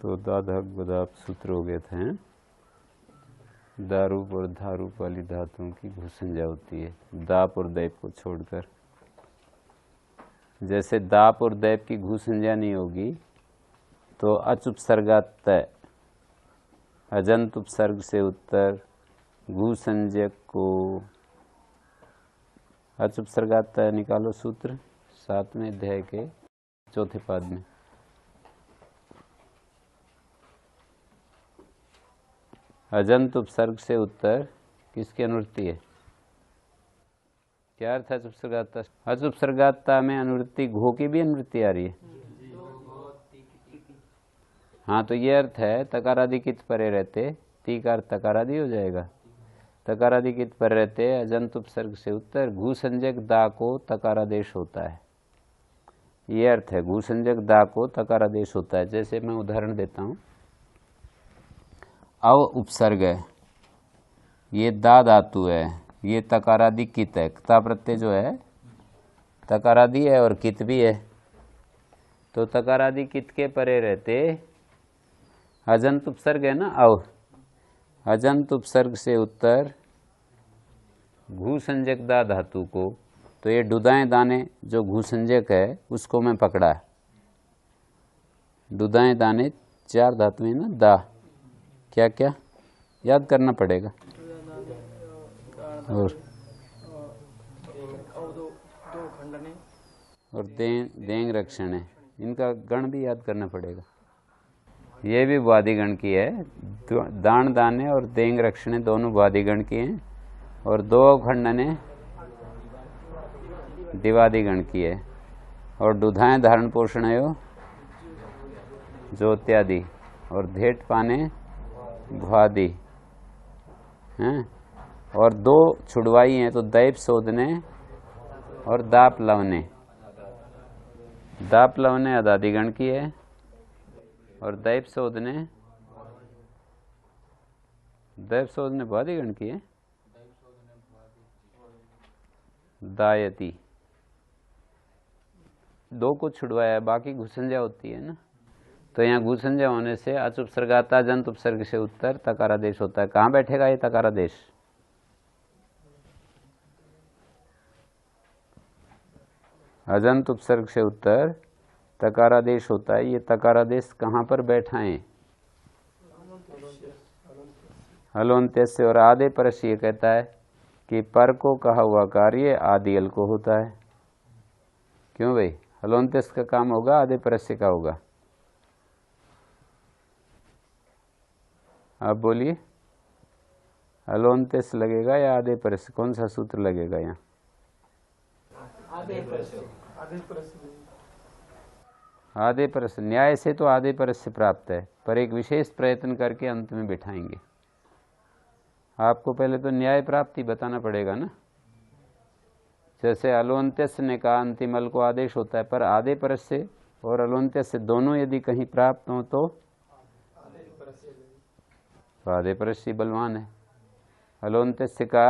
तो दाधक बदाप सूत्र हो गए थे। दारूप और धारूप वाली धातुओं की घुसंजा होती है दाप और दैप को छोड़कर। जैसे दाप और दैप की घुसंजा नहीं होगी तो अच उपसर्गात तय, अजंत उपसर्ग से उत्तर घुसंजक को अच उपसर्गात तय निकालो सूत्र 7वें अध्याय के चौथे पाद में। अजंत उपसर्ग से उत्तर किसकी अनुवृत्ति है? क्या अर्थ है उपसर्गाता? अच उपसर्गाता में अनुवृत्ति घो की भी अनुवृत्ति आ रही है। हाँ, तो ये अर्थ है तकारादि कित परे रहते तीकार तकारादि हो जाएगा। तकारादि कित पर रहते अजंत उपसर्ग से उत्तर घू संजक दा को तकारादेश होता है। ये अर्थ है घू संजक दा को तकारादेश होता है। जैसे मैं उदाहरण देता हूँ, अव उपसर्ग है, ये दा धातु है, ये तकारादि कित है। क्ता प्रत्यय जो है तकारादि है और कित भी है। तो तकारादि कित के परे रहते अजंत उपसर्ग है ना, अव अजंत उपसर्ग से उत्तर घू संजक दा धातु को, तो ये डुदाएं दाने जो घू संजक है उसको मैं पकड़ा। डुदाएं दाने 4 धातुएं ना, दा क्या क्या याद करना पड़ेगा। और देंग रक्षण है, इनका गण भी याद करना पड़ेगा। ये भी वादिगण की है। दान दाने और देंग रक्षणे दोनों वादिगण की हैं और 2 खंडने दिवादिगण की है। और दुधाएं धारण पोषण ज्योत्यादि और धेट पाने भ्वादि हैं। और 2 छुड़वाई हैं तो दैप शोधने और दाप लवने। दाप लवने अदादिगण की है और दैप शोधने भ्वादिगण की है। दायती 2 को छुड़वाया, बाकी घुसंजा होती है ना। तो यहाँ घुसंजा होने से अच उपसर्गाता जंत उपसर्ग से उत्तर तकारादेश होता है। कहाँ बैठेगा ये तकारादेश? अजंत उपसर्ग से उत्तर तकारादेश होता है। ये तकारादेश कहाँ पर बैठा है? हलोन्त्यस्य और आधे परस ये कहता है कि पर को कहा हुआ कार्य आदि अल को होता है। क्यों भाई? हलोन्त्यस्य का काम होगा आधे परस्य का होगा। आप बोलिए, हलोन्त्यस्य लगेगा या आधे परस्य? कौन सा सूत्र लगेगा यहाँ? आधे परस्य। न्याय से तो आधे परस्य प्राप्त है, पर एक विशेष प्रयत्न करके अंत में बिठाएंगे। आपको पहले तो न्याय प्राप्ति बताना पड़ेगा ना। जैसे अलोन्त्यस्य ने कहा अंतिम अल को आदेश होता है, पर आधे परस्य और अलोन्त्यस्य दोनों यदि कहीं प्राप्त हो तो आधे परस्य बलवान है। अलोन्त्यस्य का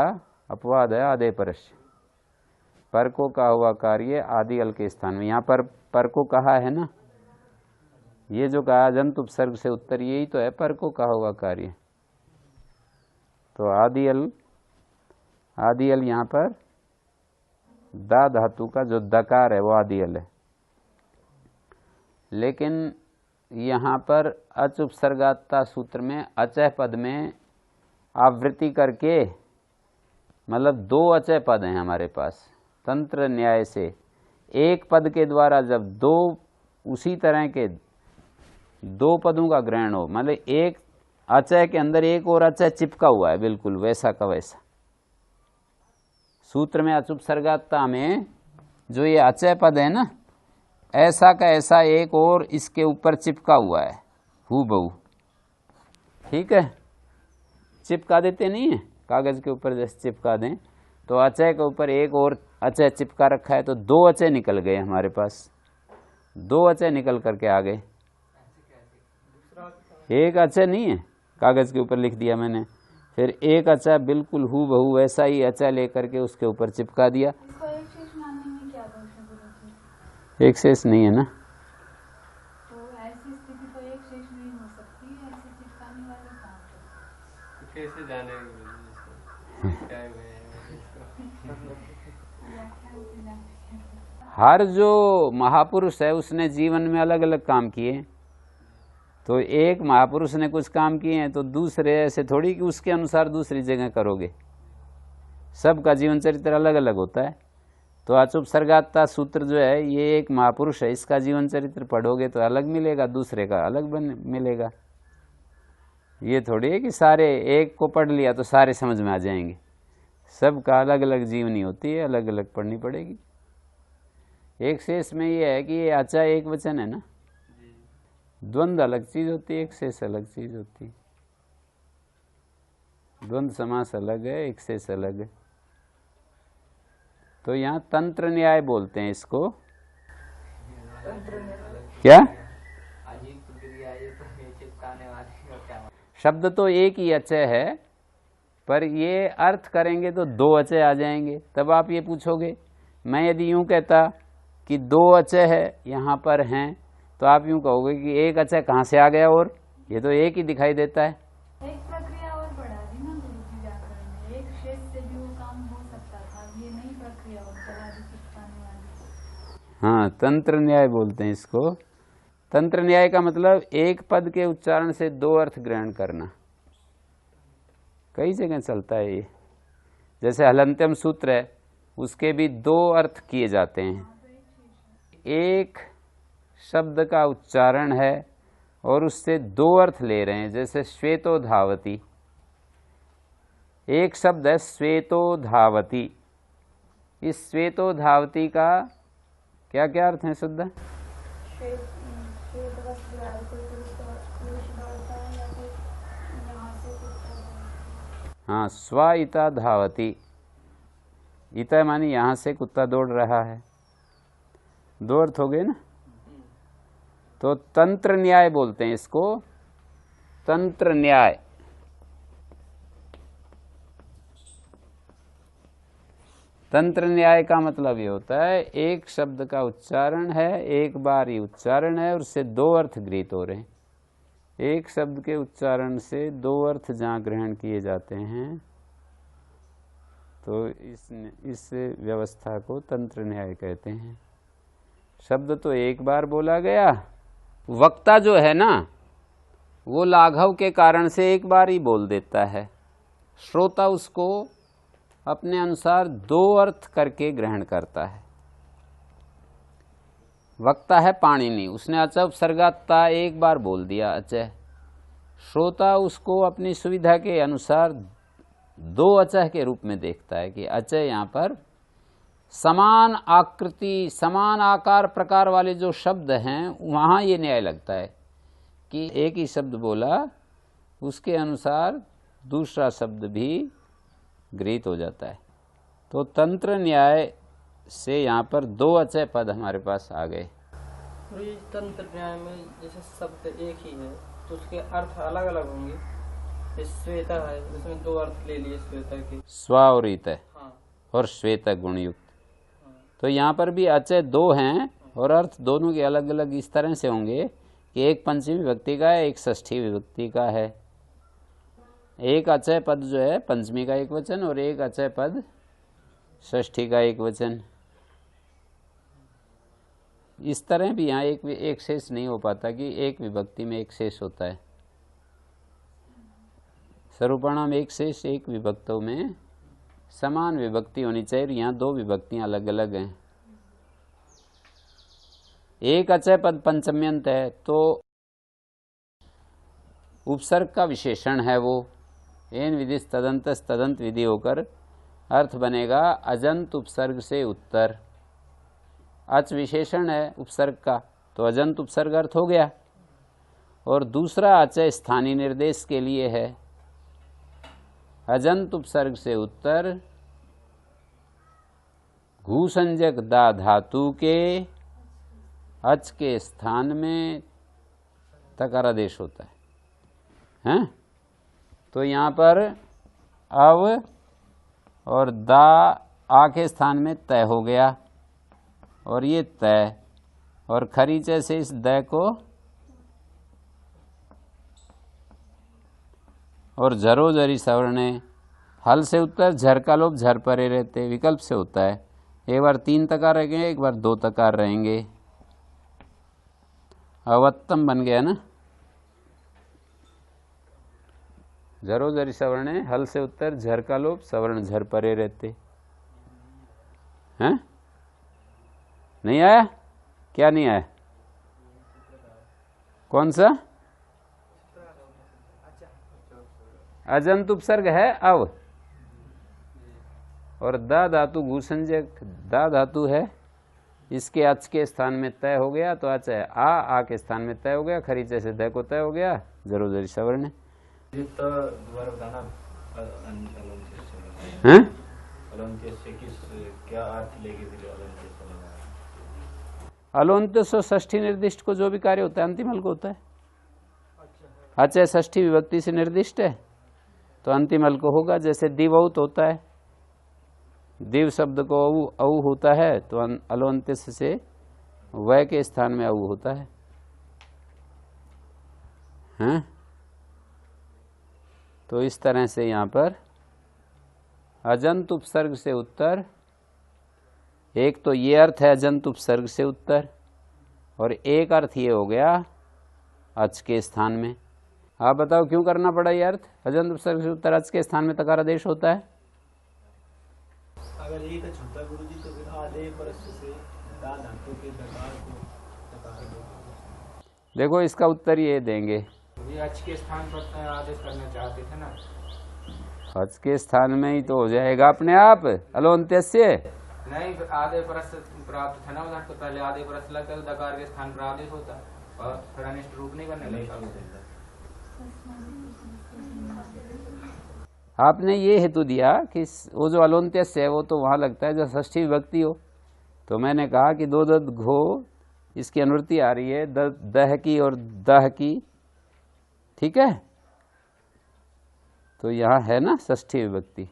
अपवाद है आधे परस्य। पर को कहा हुआ कार्य आदि अल के स्थान में, यहाँ पर को कहा है ना, ये जो कहा अजंत उपसर्ग से उत्तर यही तो है पर को कहा हुआ कार्य। तो आदि अल यहाँ पर दा धातु का जो दकार है वो आदि अल है। लेकिन यहाँ पर अच उपसर्गाता सूत्र में अचय पद में आवृत्ति करके, मतलब 2 अचय पद हैं हमारे पास तंत्र न्याय से। एक पद के द्वारा जब 2 उसी तरह के 2 पदों का ग्रहण हो, मतलब एक अचय के अंदर एक और अचय चिपका हुआ है बिल्कुल वैसा का वैसा। सूत्र में अच उपसर्गाता में जो ये अचय पद है ना, ऐसा का ऐसा एक और इसके ऊपर चिपका हुआ है हूबहू। ठीक है, चिपका देते नहीं है कागज के ऊपर, जैसे चिपका दें तो अचय के ऊपर एक और अचय चिपका रखा है, तो 2 अचय निकल गए हमारे पास। 2 अचय निकल करके आ गए। एक अचय नहीं है, कागज के ऊपर लिख दिया मैंने, फिर एक अचय बिल्कुल हूबहू वैसा ही अचय लेकर के उसके ऊपर चिपका दिया। एक शेष नहीं है ना, तो ऐसी स्थिति तो एक शेष नहीं हो हर जो महापुरुष है उसने जीवन में अलग अलग काम किए। तो एक महापुरुष ने कुछ काम किए हैं तो दूसरे ऐसे थोड़ी कि उसके अनुसार दूसरी जगह करोगे। सबका जीवन चरित्र अलग अलग होता है। तो अचुपसर्गात्ता सूत्र जो है ये एक महापुरुष है, इसका जीवन चरित्र पढ़ोगे तो अलग मिलेगा, दूसरे का अलग मिलेगा। ये थोड़ी है कि सारे एक को पढ़ लिया तो सारे समझ में आ जाएंगे। सबका अलग अलग जीवनी होती है, अलग अलग पढ़नी पड़ेगी। एक शेष में ये है कि ये आचा एक वचन है ना, द्वंद्व अलग चीज होती है, एक शेष अलग चीज होती है। द्वंद्व समास अलग है, एक शेष अलग है। तो यहाँ तंत्र न्याय बोलते हैं इसको। क्या शब्द तो एक ही अचय है, पर ये अर्थ करेंगे तो दो अचय आ जाएंगे। तब आप ये पूछोगे, मैं यदि यूं कहता कि दो अचय है यहाँ पर हैं, तो आप यूं कहोगे कि एक अचय कहाँ से आ गया, और ये तो एक ही दिखाई देता है। एक प्रक्रिया और बढ़ा दी ना गुरुजी व्याकरण में, एक शेष से भी वो काम हो सकता था, ये नई प्रक्रिया और चला दी चिपकाने वाली। हाँ, तंत्र न्याय बोलते हैं इसको। तंत्र न्याय का मतलब एक पद के उच्चारण से दो अर्थ ग्रहण करना। कई जगह चलता है ये। जैसे हलंत्यम सूत्र है, उसके भी दो अर्थ किए जाते हैं। एक शब्द का उच्चारण है और उससे दो अर्थ ले रहे हैं। जैसे श्वेतो धावती, एक शब्द है श्वेतो धावती। इस श्वेतो धावती का क्या क्या अर्थ है शुद्ध? हाँ, स्वा इता धावती। इता मानी यहां से कुत्ता दौड़ रहा है, दो अर्थ हो गए ना। तो तंत्र न्याय बोलते हैं इसको, तंत्र न्याय। तंत्र न्याय का मतलब ये होता है एक शब्द का उच्चारण है, एक बार ही उच्चारण है और उससे दो अर्थ गृहीत हो रहे हैं। एक शब्द के उच्चारण से दो अर्थ जहाँ ग्रहण किए जाते हैं, तो इस व्यवस्था को तंत्र न्याय कहते हैं। शब्द तो एक बार बोला गया, वक्ता जो है ना वो लाघव के कारण से एक बार ही बोल देता है, श्रोता उसको अपने अनुसार दो अर्थ करके ग्रहण करता है। वक्ता है पाणिनि, उसने अचय उपसर्गात्ता एक बार बोल दिया अचय, श्रोता उसको अपनी सुविधा के अनुसार दो अचय के रूप में देखता है कि अचय यहाँ पर समान आकृति समान आकार प्रकार वाले जो शब्द हैं वहाँ ये न्याय लगता है कि एक ही शब्द बोला उसके अनुसार दूसरा शब्द भी गृहीत हो जाता है। तो तंत्र न्याय से यहाँ पर दो अचय पद हमारे पास आ गए। तंत्र न्याय में जैसे शब्द एक ही है तो उसके अर्थ अलग अलग होंगे। श्वेता है, इसमें दो अर्थ ले लिए श्वेता के, स्वा और इत है। हाँ। और श्वेत गुणयुक्त। हाँ। तो यहाँ पर भी अचय दो हैं और अर्थ दोनों के अलग अलग इस तरह से होंगे कि एक पंचमी विभक्ति का है, एक षष्ठी विभक्ति का है। एक अचय पद जो है पंचमी का एक वचन और एक अचय पद षष्ठी का एक वचन। इस तरह भी यहाँ एक शेष नहीं हो पाता कि एक विभक्ति में एक शेष होता है। स्वरूपणाम एक शेष, एक विभक्तों में समान विभक्ति होनी चाहिए। यहाँ दो विभक्तियां अलग अलग हैं। एक अचय पद पंचम्यंत है तो उपसर्ग का विशेषण है वो, एन विधि तदंत तदंत विधि होकर अर्थ बनेगा अजंत उपसर्ग से उत्तर। अच विशेषण है उपसर्ग का तो अजंत उपसर्ग अर्थ हो गया। और दूसरा अचय स्थानीय निर्देश के लिए है, अजंत उपसर्ग से उत्तर घूसंजक दा धातु के अच के स्थान में तकारादेश होता है, हैं? तो यहाँ पर अव और दा आ के स्थान में तय हो गया और ये तय, और खरीचे से इस द को और झरो झरी सवर्णे, हल से उत्तर झर का लोप झर परे रहते विकल्प से होता है। एक बार 3 तकार रहेंगे, एक बार 2 तकार रहेंगे। अवत्तम बन गया ना। झरो झरी सवर्ण है, हल से उत्तर, झर का लोप, सवर्ण झर परे रहते हैं। नहीं आया? क्या नहीं आया? कौन सा? अजंत उपसर्ग है अव, और दा धातु भूसंज्ञक दा धातु है, इसके अच के स्थान में तय हो गया तो अच है। आ के स्थान में तय हो गया, खरीचे से द को तय हो गया, जरूर जरी सवर्ण है। अलोन्त्य सो षष्ठी निर्दिष्ट को जो भी कार्य होता है अंतिम हल को होता है। अच षष्ठी विभक्ति से निर्दिष्ट है तो अंतिम हल को होगा। जैसे दिवौत होता है, दिव शब्द को औ होता है तो अलोन्त्य से वय के स्थान में औ होता है। हैं? तो इस तरह से यहाँ पर अजंत उपसर्ग से उत्तर, एक तो ये अर्थ है अजंत उपसर्ग से उत्तर, और एक अर्थ ये हो गया अच के स्थान में। आप बताओ क्यों करना पड़ा ये अर्थ? अजंत उपसर्ग से उत्तर अच के स्थान में तकार आदेश होता है। अगर एक छूटा गुरुजी तो फिर आधे परस से दा धातु के दकार को तकार दो। देखो इसका उत्तर ये देंगे, ये अच के स्थान पर आदेश करना चाहते थे ना, अच के स्थान में ही तो हो जाएगा अपने आप अलोन्त्य से। नहीं आधे परस प्राप्त था ना उधर, तो पहले आधे परस लगता है तो दकार के स्थान पर आदेश होता और फिर अनिष्ट रूप नहीं बनने लगता। आपने ये हेतु दिया कि वो जो अलोन्त्य से है वो तो वहां लगता है जब षष्ठी विभक्ति हो, तो मैंने कहा कि दो दद घो इसकी अनुवृत्ति आ रही है दह की और दह की, ठीक है, तो यहाँ है ना षष्ठी विभक्ति।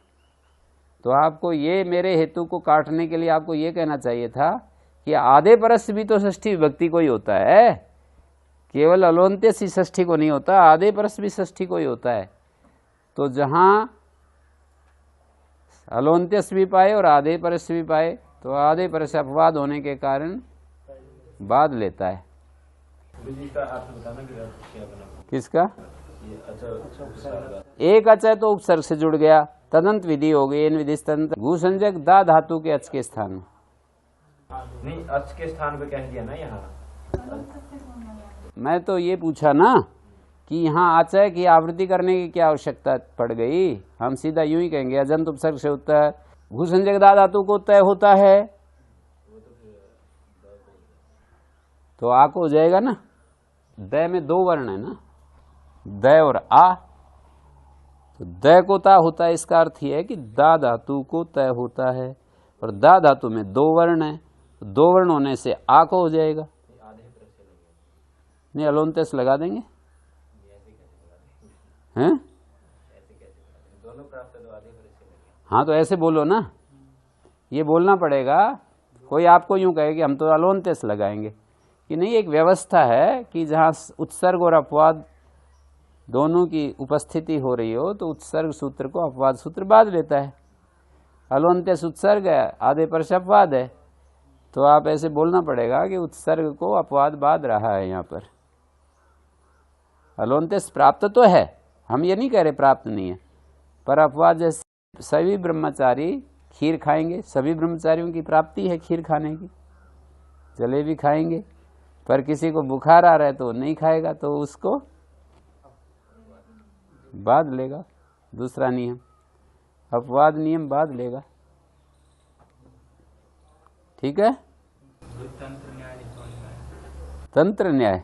तो आपको ये मेरे हेतु को काटने के लिए आपको ये कहना चाहिए था कि आधे परस भी तो षष्ठी विभक्ति को ही होता है, केवल अलोन्त्य सी षष्ठी को नहीं होता, आधे परस भी षष्ठी को ही होता है। तो जहां अलोन्त्यस भी पाए और आधे परस भी पाए तो आधे परस अपवाद होने के कारण बाद लेता है। किसका? एक अच है तो उपसर्ग से जुड़ गया, तदंत विधि हो गई। इन विधि भूसंज्ञक दा धातु के अच के स्थान में नहीं, अच के स्थान पे कह दिया ना यहाँ। मैं तो ये पूछा ना कि यहाँ आचय की आवृत्ति करने की क्या आवश्यकता पड़ गई। हम सीधा यूं ही कहेंगे अजंत उपसर्ग से उत्तर भूसंज्ञक दा धातु को तय होता है, तो आ को हो जाएगा ना। द में 2 वर्ण है ना, द और आ, तो द को ता होता है, इसका अर्थ यह है कि दा धातु को तय होता है, और दा धातु में 2 वर्ण है, तो 2 वर्ण होने से आ को हो जाएगा। नहीं अलोन्त्यस लगा देंगे हैं? हाँ तो ऐसे बोलो ना, ये बोलना पड़ेगा। कोई आपको यूं कहे कि हम तो अलोन्त्यस लगाएंगे, कि नहीं, एक व्यवस्था है कि जहाँ उत्सर्ग और अपवाद दोनों की उपस्थिति हो रही हो तो उत्सर्ग सूत्र को अपवाद सूत्र बाद लेता है। अलोन्त्यस उत्सर्ग है, आधे परस अपवाद है, तो आप ऐसे बोलना पड़ेगा कि उत्सर्ग को अपवाद बाद रहा है। यहाँ पर अलोन्त्यस प्राप्त तो है, हम ये नहीं कह रहे प्राप्त नहीं है, पर अपवाद जैसे सभी ब्रह्मचारी खीर खाएंगे, सभी ब्रह्मचारियों की प्राप्ति है खीर खाने की, जलेबी खाएंगे, पर किसी को बुखार आ रहा है तो नहीं खाएगा, तो उसको बाद लेगा। दूसरा नियम अपवाद नियम बाद लेगा, ठीक है। तंत्र न्याय,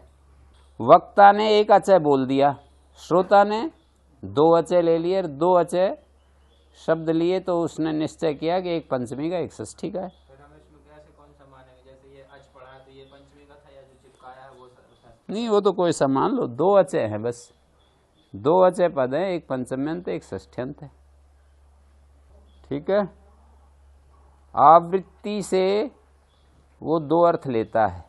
वक्ता ने एक अचय बोल दिया, श्रोता ने 2 अचय ले लिए, 2 अचय शब्द लिए, तो उसने निश्चय किया कि एक पंचमी का एक षष्ठी का है। नहीं वो तो कोई समान लो, 2 अचय है बस, 2 अचय पद है, एक पंचम्यंत एक षष्ठ्यंत है, ठीक है। आवृत्ति से वो 2 अर्थ लेता है,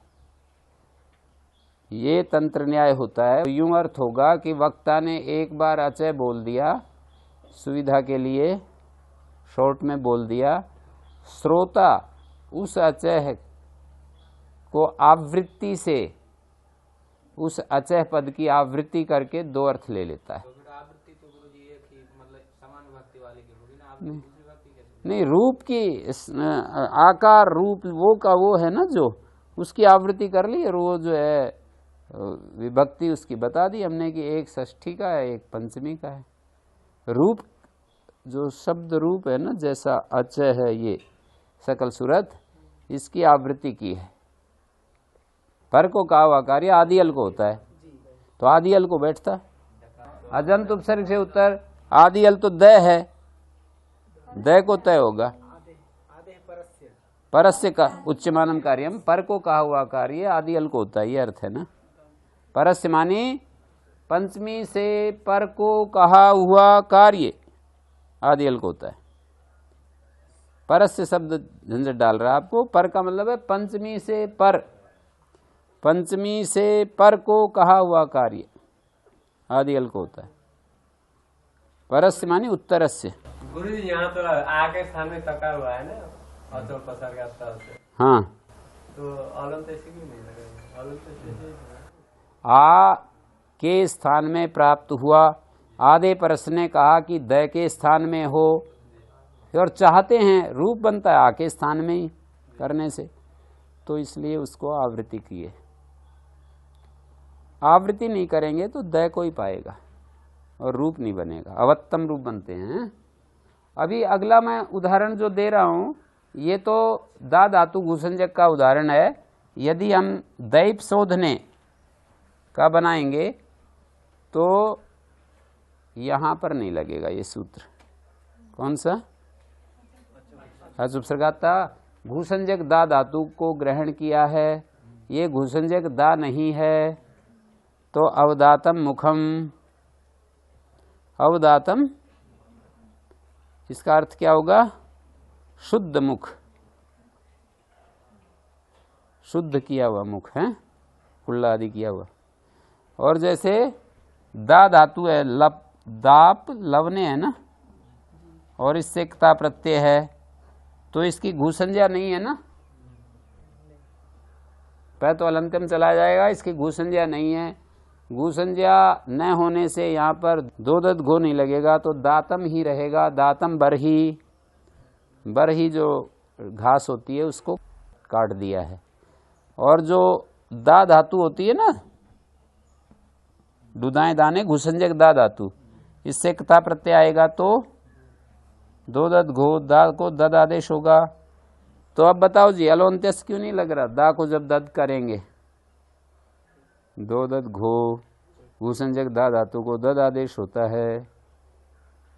ये तंत्र न्याय होता है। यूं अर्थ होगा कि वक्ता ने एक बार अचय बोल दिया, सुविधा के लिए शॉर्ट में बोल दिया, श्रोता उस अचह को आवृत्ति से, उस अचह पद की आवृत्ति करके दो अर्थ ले लेता है। तो फिर आवृत्ति तो गुरु जी एक ही मतलब समान विभक्ति वाली की होगी ना, आवृत्ति दूसरी विभक्ति कैसे? नहीं, रूप की आकार रूप वो का वो है ना, जो उसकी आवृत्ति कर ली, और वो जो है विभक्ति उसकी बता दी हमने कि एक षष्ठी का है, एक पंचमी का है। रूप जो शब्द रूप है ना, जैसा अचय है ये सकल सूरत, इसकी आवृत्ति की है। पर को का हुआ कार्य आदि अल को होता है, तो आदि अल को बैठता। अजंत उपसर्ग से उत्तर आदि अल तो द है, द को तय होगा। परस्य का उच्चमानम कार्यम, पर को कहा हुआ कार्य आदि अल को होता है, ये अर्थ है ना। परस्य मानी पंचमी से पर को कहा हुआ कार्य आदि अल को होता है। परस्य शब्द झंझट डाल रहा है आपको। पर का मतलब है पंचमी से पर, पंचमी से पर को कहा हुआ कार्य आदि अल को होता है। परस्य मानी उत्तरस्य। गुरु जी यहाँ तो आगे सामने तका हुआ है ना, अचल पसार का स्थान से। हाँ, तो अलम तो ऐसे क्यों नहीं लगा? अलम तो ऐसे ही है। आ के स्थान में प्राप्त हुआ। आधे परस ने कहा कि द के स्थान में हो, और चाहते हैं रूप बनता है आ के स्थान में ही करने से, तो इसलिए उसको आवृत्ति किए। आवृत्ति नहीं करेंगे तो द को ही पाएगा और रूप नहीं बनेगा, अवत्तम रूप बनते हैं। अभी अगला मैं उदाहरण जो दे रहा हूं, ये तो दा धातु घुसंजक का उदाहरण है। यदि हम दैप शोधने का बनाएंगे तो यहां पर नहीं लगेगा ये सूत्र। कौन सा? उपसर्गाता घुसंजक दा धातु को ग्रहण किया है, ये घुसंजक दा नहीं है, तो अवदातम मुखम, अवदातम इसका अर्थ क्या होगा? शुद्ध मुख, शुद्ध किया हुआ मुख है, कुल्ला आदि किया हुआ। और जैसे दा धातु है, लप दाप लवने है ना, और इससे क्ता प्रत्यय है, तो इसकी घुसंज्ञा नहीं है ना, पै तो अलंत्यम चला जाएगा, इसकी घुसंज्ञा नहीं है। घुसंज्ञा न होने से यहाँ पर दो दत घो नहीं लगेगा, तो दातम ही रहेगा। दातम बरही, बरही जो घास होती है उसको काट दिया है। और जो दा धातु होती है ना, दुदाएं दाने, घुसंजक दा धातु, इससे क्ता प्रत्यय आएगा तो दो दत घो, दा को दद आदेश होगा। तो अब बताओ जी, अलोन्त्यस क्यों नहीं लग रहा? दा को जब दद करेंगे, दो दत घो, घुसंजक दा धातु को दद आदेश होता है,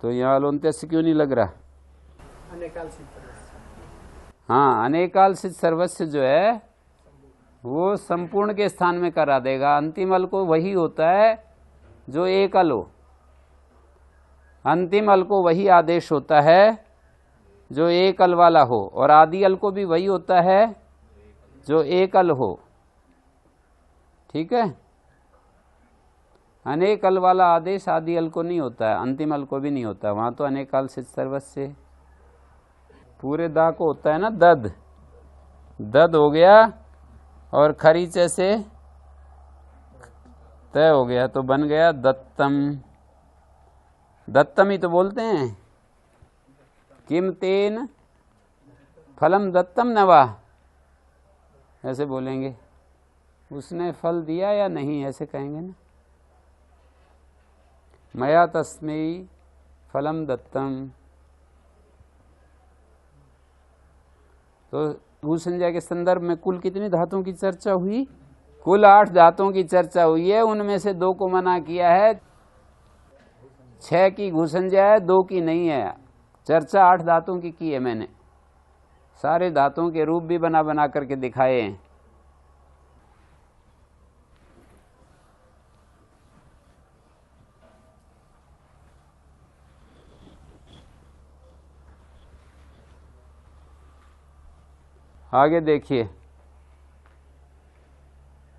तो यहाँ अलोन्त्यस क्यों नहीं लग रहा? हाँ, अनेकाल सिद्ध सर्वस्व जो है वो संपूर्ण के स्थान में करा देगा। अंतिम अल को वही होता है जो एक अल हो, अंतिम अल को वही आदेश होता है जो एक अल वाला हो, और आदि अल को भी वही होता है जो एक अल हो। ठीक है, अनेक अल वाला आदेश आदि अल को नहीं होता है, अंतिम अल को भी नहीं होता है। वहां तो अनेकाल सिद्ध सर्वस्व पूरे दा को होता है ना, दद, दद हो गया, और खरीचे से तय हो गया, तो बन गया दत्तम। दत्तम ही तो बोलते हैं, किम तेन फलम दत्तम नवा, ऐसे बोलेंगे, उसने फल दिया या नहीं, ऐसे कहेंगे ना। मया तस्मै फलम दत्तम। तो भूसंज्ञा के संदर्भ में कुल कितनी धातुओं की चर्चा हुई? कुल 8 धातुओं की चर्चा हुई है, उनमें से 2 को मना किया है। 6 की घुसंज्ञा है, 2 की नहीं है। चर्चा 8 धातुओं की है मैंने, सारे धातुओं के रूप भी बना बना करके दिखाए हैं। आगे देखिए,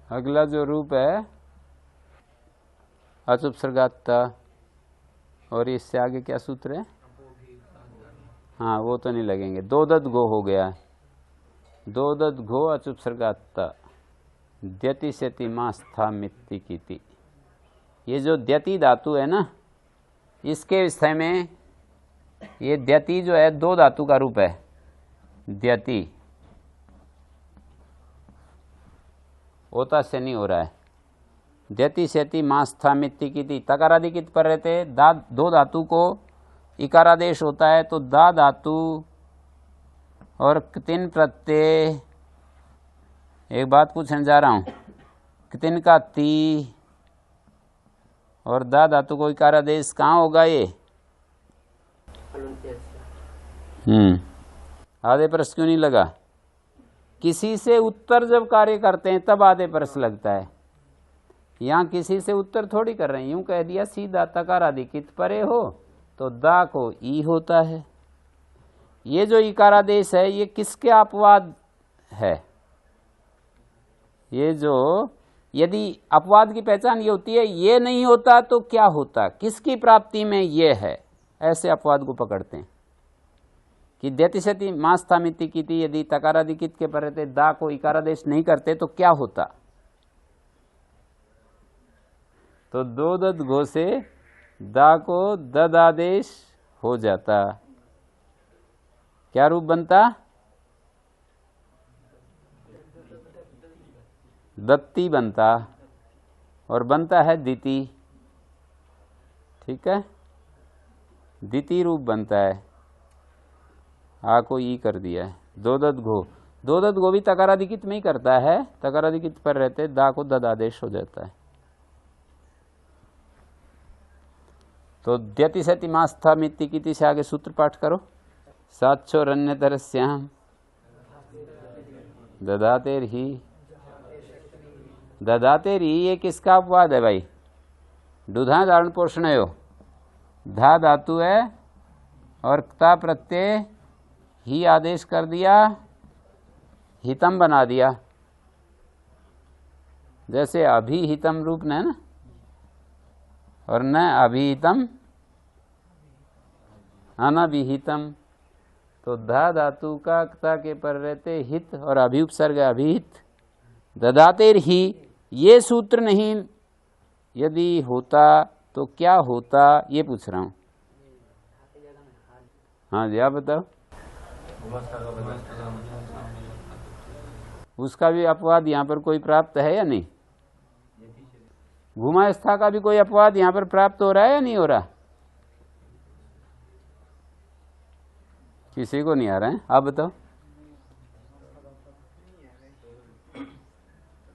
अगला जो रूप है अचुपसर्गात्ता, और इससे आगे क्या सूत्र है? हाँ, वो तो नहीं लगेंगे। दो दत गो हो गया, दोदत घो अचुपसर्गात्ता द्यति सेति मास्था मित्ति कीति। ये जो द्यति धातु है ना, इसके विषय में ये द्यति जो है दो धातु का रूप है। द्यति ओता से नहीं हो रहा है। द्यति सेति मास्था मित्ति कीति तकारादि कित पर रहते दो धातु को इकारादेश होता है, तो दा धातु और कितिन प्रत्यय। एक बात पूछने जा रहा हूं, कितिन का ती और दा धातु को इकारादेश कहाँ होगा? ये आधे परस क्यों नहीं लगा? किसी से उत्तर जब कार्य करते हैं तब आधे परस लगता है। यहाँ किसी से उत्तर थोड़ी कर रहे हैं, यूं कह दिया सीधा तकारादि कित परे हो तो दा को ई होता है। ये जो इकारादेश है ये किसके अपवाद है? ये जो यदि अपवाद की पहचान ये होती है, ये नहीं होता तो क्या होता, किसकी प्राप्ति में ये है, ऐसे अपवाद को पकड़ते हैं कि द्यति सति मास्था मिति कीति यदि तकारादि कित के पर रहते दा को इकारादेश नहीं करते तो क्या होता? तो दो दद घो से दा को ददादेश हो जाता। क्या रूप बनता? दत्ती बनता और बनता है दिति। ठीक है, दिति रूप बनता है। आ को ई कर दिया है। दो दद घो भी तकारादिकित में ही करता है, तकारादिकित पर रहते दा को ददादेश हो जाता है। तो द्यति सति मास्था मित्ति कीति से आगे सूत्र पाठ करो। साक्षोरन्यतरस्याम ददातेर ही। ददातेर ही ये किसका अपवाद है भाई? दुधा धारण पोषण हो, धा धातु है और क्ता प्रत्यय ही आदेश कर दिया, हितम बना दिया। जैसे अभिहितम रूप न है ना, और न अभिहितम अनभिहितम, तो धा धातु का क्ता के पर रहते हित और अभिउपसर्ग अभिहित। ददातेर ही ये सूत्र नहीं यदि होता तो क्या होता, ये पूछ रहा हूं। हाँ जी आप बताओ। उसका भी अपवाद यहाँ पर कोई प्राप्त है या नहीं? घुमास्था का भी कोई अपवाद यहाँ पर प्राप्त हो रहा है या नहीं हो रहा? किसी को नहीं आ रहा है, आप बताओ।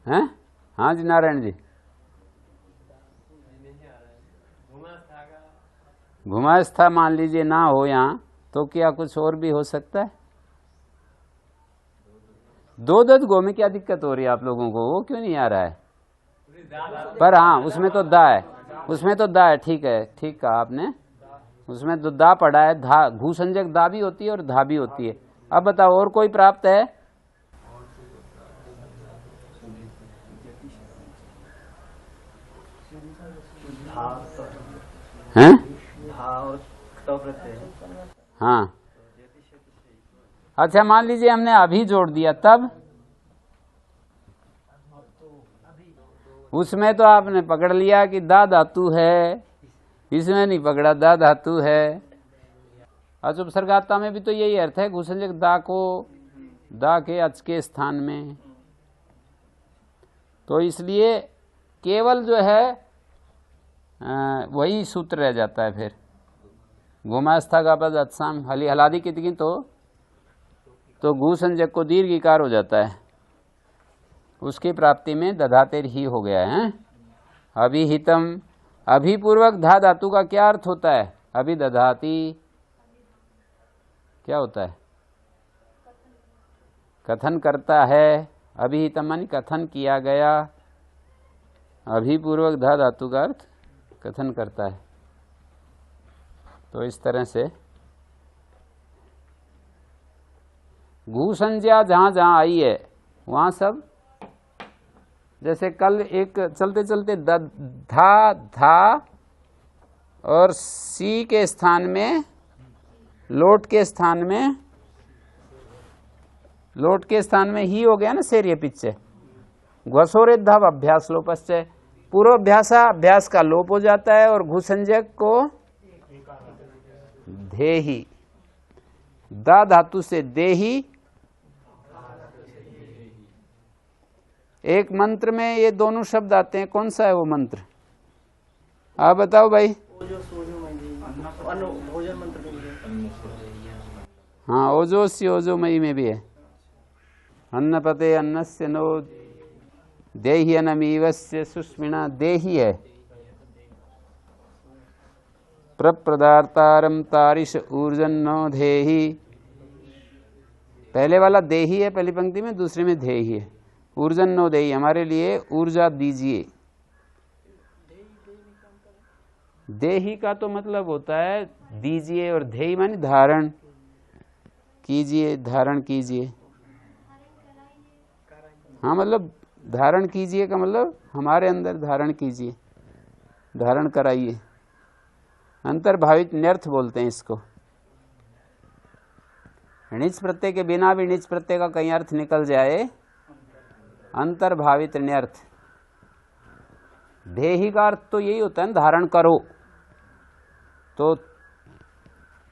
हैं? हाँ जी नारायण जी। घुमास्था मान लीजिए ना हो यहाँ, तो क्या कुछ और भी हो सकता है? दो दद गो में क्या दिक्कत हो रही है आप लोगों को? वो क्यों नहीं आ रहा है? पर हाँ उसमें तो दा है, उसमें तो दा है। ठीक है, ठीक कहा आपने, उसमें तो दा पड़ा है। धा घू संजक दा भी होती है और धा भी होती है। अब बताओ और कोई प्राप्त है? हैं? हाँ अच्छा, मान लीजिए हमने अभी जोड़ दिया, तब उसमें तो आपने पकड़ लिया कि दा धातु है, इसमें नहीं पकड़ा दा धातु है। अचुपसर्गात्ता में भी तो यही अर्थ है, घुसंजक दा को दा के अच के स्थान में। तो इसलिए केवल जो है वही सूत्र रह जाता है। फिर घुमास्था का पद अत्साम हली हलादी कितकी तो घू संजक को दीर्घ इकार हो जाता है, उसकी प्राप्ति में दधातेर ही हो गया है। अभिहितम, अभिपूर्वक धा धातु का क्या अर्थ होता है? अभि दधाती क्या होता है? कथन करता है। अभिहितम मानी कथन किया गया। अभिपूर्वक धा धातु का अर्थ कथन करता है। तो इस तरह से घू संज्ञा जहां जहां आई है वहां सब, जैसे कल एक चलते चलते धा धा और सी के स्थान में, लोट के स्थान में लोट के स्थान में ही हो गया ना शेर ये पीछे। घसोरेद्धाव अभ्यास लोपश्चय, पूर्वाभ्यासा अभ्यास का लोप हो जाता है और घुसंजक को धेही, दा धातु से देही। एक मंत्र में ये दोनों शब्द आते हैं, कौन सा है वो मंत्र आप बताओ भाई। भोजन मंत्र में हाँ, ओजोसी ओजोमयी में भी है। अन्नपते अन्नस्य नो देहि अनमीवस्य सुष्मिना, देहि है। प्रप्रदार्तारम तारिश ऊर्जन नो धेहि, पहले वाला देहि है पहली पंक्ति में, दूसरे में धेहि है। ऊर्जन नो देहि, हमारे लिए ऊर्जा दीजिए। देहि का तो मतलब होता है दीजिए, और धेहि माने धारण कीजिए, धारण कीजिए। हाँ, मतलब धारण कीजिए का मतलब हमारे अंदर धारण कीजिए, धारण कराइए। अंतर्भावित न्यर्थ बोलते हैं इसको। णिच प्रत्यय के बिना भी णिच प्रत्यय का कई अर्थ निकल जाए, अंतर्भावित न्यर्थ। देहि का अर्थ तो यही होता है, धारण करो। तो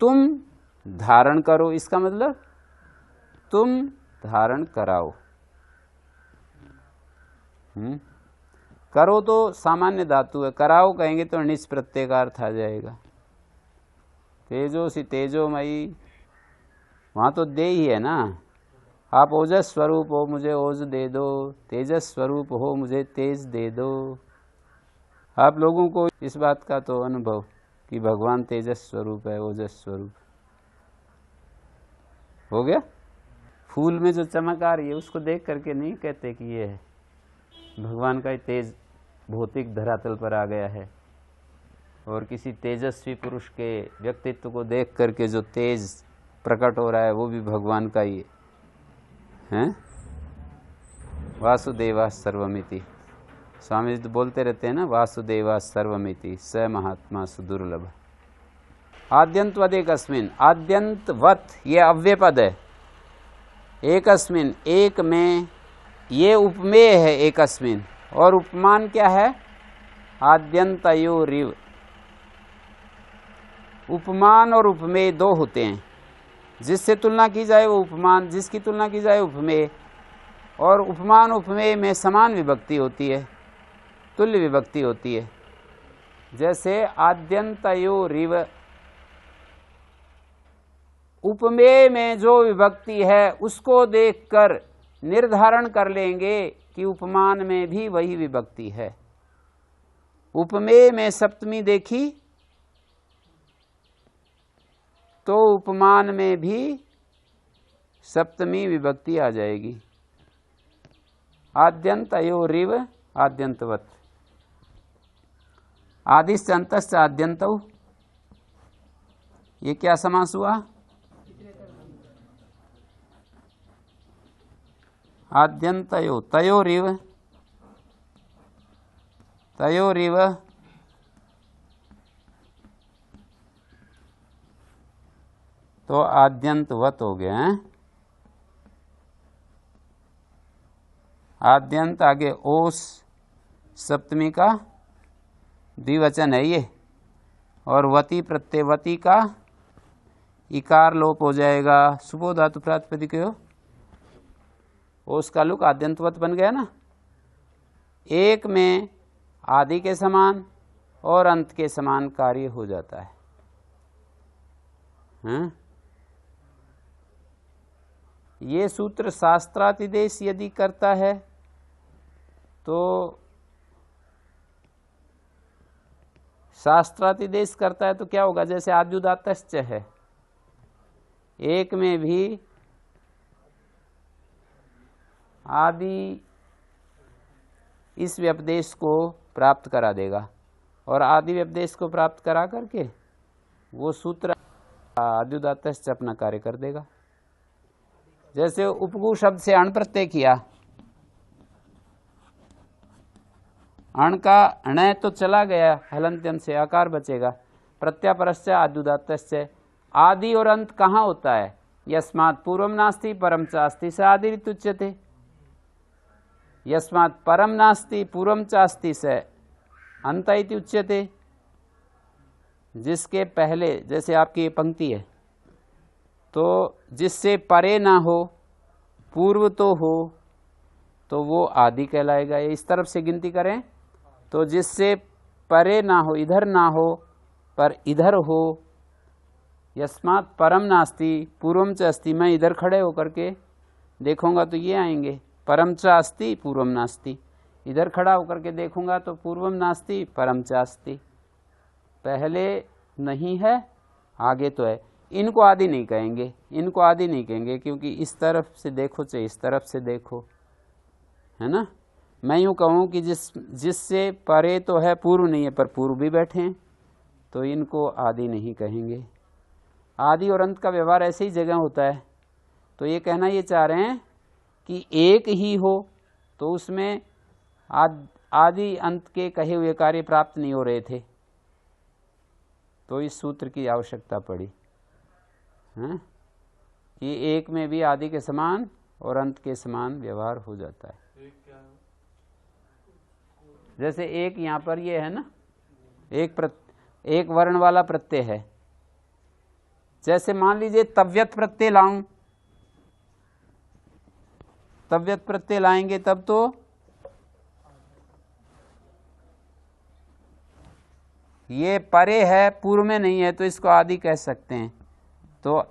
तुम धारण करो, इसका मतलब तुम धारण कराओ। करो तो सामान्य धातु है, कराओ कहेंगे तो णिच प्रत्यय का अर्थ आ जाएगा। तेजोसी तेजोमयी, वहां तो दे ही है ना। आप ओजस स्वरूप हो, मुझे ओज दे दो। तेजस स्वरूप हो, मुझे तेज दे दो। आप लोगों को इस बात का तो अनुभव कि भगवान तेजस स्वरूप है, ओजस स्वरूप हो गया। फूल में जो चमक आ रही है उसको देख करके नहीं कहते कि ये है भगवान का तेज भौतिक धरातल पर आ गया है। और किसी तेजस्वी पुरुष के व्यक्तित्व को देख करके जो तेज प्रकट हो रहा है वो भी भगवान का ही है। वासुदेवा सर्वमिति, स्वामी जी तो बोलते रहते हैं ना, वासुदेवा सर्वमिति स महात्मा सुदुर्लभ। आद्यंतवद एकस्मिन, आद्यंतवत ये अव्यय पद है। एकस्मिन एक में, ये उपमेय है एकस्मिन, और उपमान क्या है, आद्यंतयो रिव। उपमान और उपमेय दो होते हैं, जिससे तुलना की जाए वो उपमान, जिसकी तुलना की जाए उपमेय। और उपमान उपमेय में समान विभक्ति होती है, तुल्य विभक्ति होती है। जैसे आद्यंतयो रिव, उपमेय में जो विभक्ति है उसको देखकर निर्धारण कर लेंगे कि उपमान में भी वही विभक्ति है। उपमेय में सप्तमी देखी तो उपमान में भी सप्तमी विभक्ति आ जाएगी। आद्यंत अयो रिव आद्यंतवत, आदिश्च अंतश्च आद्यंतौ, ये क्या समास हुआ, आद्यंतयो तयोरिव, तयोरिव तो आद्यंतवत हो गया है। आद्यंत आगे ओस सप्तमी का द्विवचन है ये, और वती प्रत्ययवती का इकार लोप हो जाएगा। सुबो धातु प्रातिपदिक हो, ओस का लुक आद्यंतवत बन गया ना। एक में आदि के समान और अंत के समान कार्य हो जाता है। ये सूत्र शास्त्रातिदेश यदि करता है तो शास्त्रातिदेश करता है तो क्या होगा, जैसे आद्युदातश्च है, एक में भी आदि इस व्यपदेश को प्राप्त करा देगा, और आदि व्यपदेश को प्राप्त करा करके वो सूत्र आद्युदातश्च अपना कार्य कर देगा। जैसे उपगु शब्द से अण प्रत्यय किया, अण का अण तो चला गया, हलंत्यन से आकार बचेगा। प्रत्यापरश्च आद्युदातश्च, आदि और अंत कहाँ होता है, यस्मात् पूर्वम नास्ति परम चास्ति स आदिरित्युच्यते। यस्मात् परम नास्ति पूर्वम चास्ति स अंत इति उच्यते। जिसके पहले, जैसे आपकी ये पंक्ति है, तो जिससे परे ना हो पूर्व तो हो तो वो आदि कहलाएगा। इस तरफ से गिनती करें तो जिससे परे ना हो, इधर ना हो पर इधर हो। यस्मात् परम नास्ति पूर्वम च अस्ति, मैं इधर खड़े होकर के देखूंगा तो ये आएंगे, परम च अस्ति पूर्वम नास्ति। इधर खड़ा होकर के देखूंगा तो पूर्वम नास्ति परम च अस्ति। पहले नहीं है आगे तो है। इनको आदि नहीं कहेंगे, इनको आदि नहीं कहेंगे, क्योंकि इस तरफ से देखो चाहे इस तरफ से देखो, है ना। मैं यूँ कहूँ कि जिससे परे तो है पूर्व नहीं है पर पूर्व भी बैठे हैं, तो इनको आदि नहीं कहेंगे। आदि और अंत का व्यवहार ऐसे ही जगह होता है। तो ये कहना ये चाह रहे हैं कि एक ही हो तो उसमें आदि अंत के कहे हुए कार्य प्राप्त नहीं हो रहे थे, तो इस सूत्र की आवश्यकता पड़ी है कि एक में भी आदि के समान और अंत के समान व्यवहार हो जाता है। जैसे एक यहाँ पर ये है ना, एक वर्ण वाला प्रत्यय है। जैसे मान लीजिए तव्यत प्रत्यय लाऊं, तव्यत प्रत्यय लाएंगे तब तो ये परे है पूर्व में नहीं है, तो इसको आदि कह सकते हैं। तो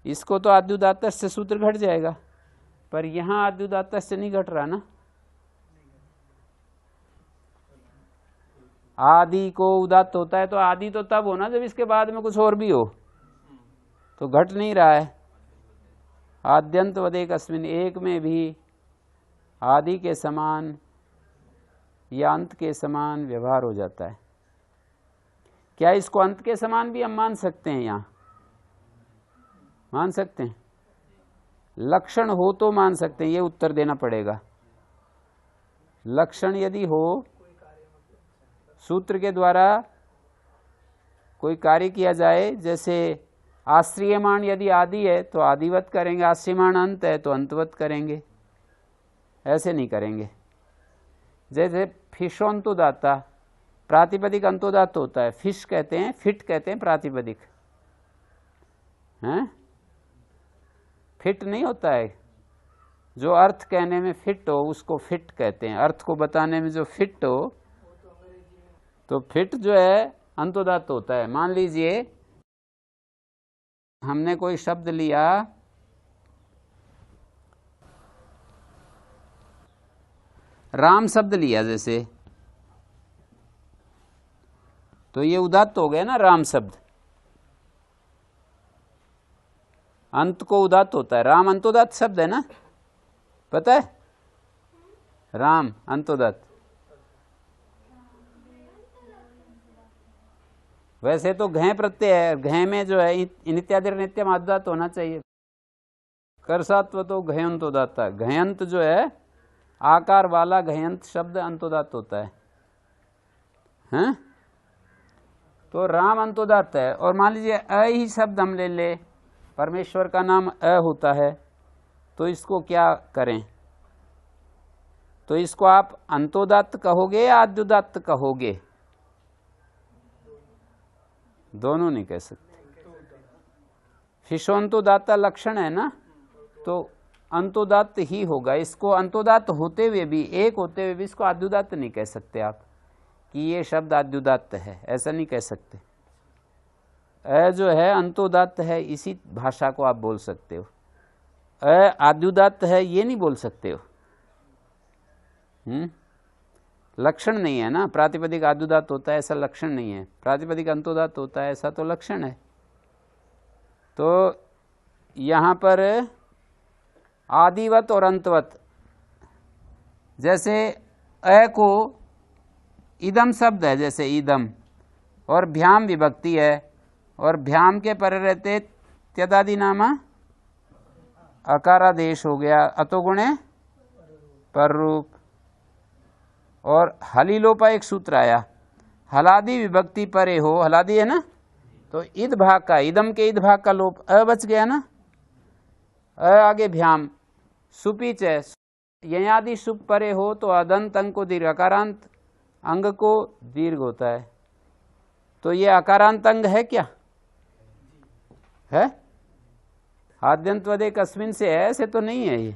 इसको तो आद्युदात्त से सूत्र घट जाएगा, पर यहां आद्युदात्त से नहीं घट रहा ना। आदि को उदात्त होता है तो आदि तो तब हो ना जब इसके बाद में कुछ और भी हो, तो घट नहीं रहा है। आद्यंत वदेक अस्मिन, एक में भी आदि के समान या अंत के समान व्यवहार हो जाता है। क्या इसको अंत के समान भी हम मान सकते हैं? यहाँ मान सकते हैं, लक्षण हो तो मान सकते हैं, ये उत्तर देना पड़ेगा। लक्षण यदि हो, सूत्र के द्वारा कोई कार्य किया जाए, जैसे आश्रियमाण यदि आदि है तो आदिवत करेंगे, आश्रियमाण अंत है तो अंतवत करेंगे, ऐसे नहीं करेंगे। जैसे फिशोंतुदाता, प्रातिपदिक अंतोदात्त होता है, फिश कहते हैं, फिट कहते हैं प्रातिपदिक, हैं? फिट नहीं होता है, जो अर्थ कहने में फिट हो उसको फिट कहते हैं। अर्थ को बताने में जो फिट हो, तो फिट जो है अंतोदात्त होता है। मान लीजिए हमने कोई शब्द लिया, राम शब्द लिया जैसे, तो ये उदात्त हो गया ना राम शब्द। अंत को उदात्त होता है, राम अंतोदात्त शब्द है ना, पता है? राम अंतोदात्त। वैसे तो घय प्रत्यय है, घय में जो है इनित्यादि नित्यम आद्युदात्त होना चाहिए। करसात्व तो घयंतोदात्त है। घयंत जो है आकार वाला घयंत शब्द अंतोदात्त होता है, हैं? तो राम अंतोदात्त है। और मान लीजिए अ ही शब्द हम ले ले, परमेश्वर का नाम अ होता है, तो इसको क्या करें? तो इसको आप अंतोदात्त कहोगे या आद्युदात्त कहोगे? दोनों नहीं कह सकते। फिशोंतोदात्ता लक्षण है ना, तो अंतोदात्त ही होगा। इसको अंतोदात्त होते हुए भी, एक होते हुए भी इसको आद्युदात्त नहीं कह सकते आप कि ये शब्द आद्युदात्त है, ऐसा नहीं कह सकते। अ जो है अंतोदात्त है, इसी भाषा को आप बोल सकते हो। अ आद्युदात्त है ये नहीं बोल सकते हो। लक्षण नहीं है ना, प्रातिपदिक आद्युदात्त होता है ऐसा लक्षण नहीं है, प्रातिपदिक अंतोदात्त होता है ऐसा तो लक्षण है। तो यहाँ पर आदिवत और अंतवत, जैसे अ को इदम शब्द है, जैसे इदम, और भ्याम विभक्ति है, और भ्याम के परे रहते त्यदादि नामा अकारादेश हो गया, अतोगुणे पर रूप। और हलीलोपा एक सूत्र आया, हलादि विभक्ति परे हो, हलादि है ना, तो इद भाग का, इदम के इद भाग का लोप अ बच गया ना, आगे भ्याम, सुपीच है, ययादि सुप परे हो तो अदंत अंग को दीर्घ, अकारांत अंग को दीर्घ होता है। तो ये अकारांत अंग है क्या? है? आद्यंतवदेक अस्मिन से है, ऐसे तो नहीं है ये।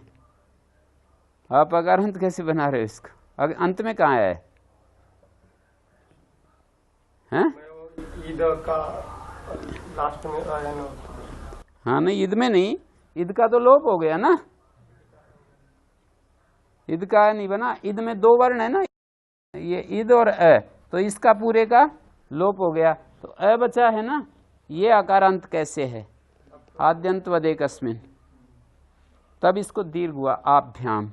आप अकारांत कैसे बना रहे हो इसको? अंत में कहाँ है? हैं? ईद का लास्ट में आया ना। हाँ नहीं, ईद में नहीं, ईद का तो लोप हो गया ना, ईद का नहीं बना। ईद में दो वर्ण है ना, ये ईद और अ, तो इसका पूरे का लोप हो गया, तो अ बचा है ना। ये अकारांत कैसे है? आद्यंतवदेक अस्मिन, तब इसको दीर्घ हुआ आभ्याम।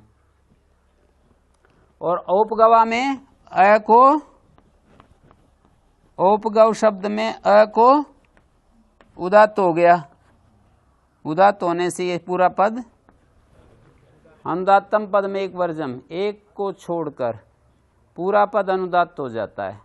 और औपगवा में अ को, औपगव शब्द में अ को उदात्त हो गया, उदात्त होने से ये पूरा पद अनुदात्तम पद में एक वर्जम, एक को छोड़कर पूरा पद अनुदात्त हो जाता है।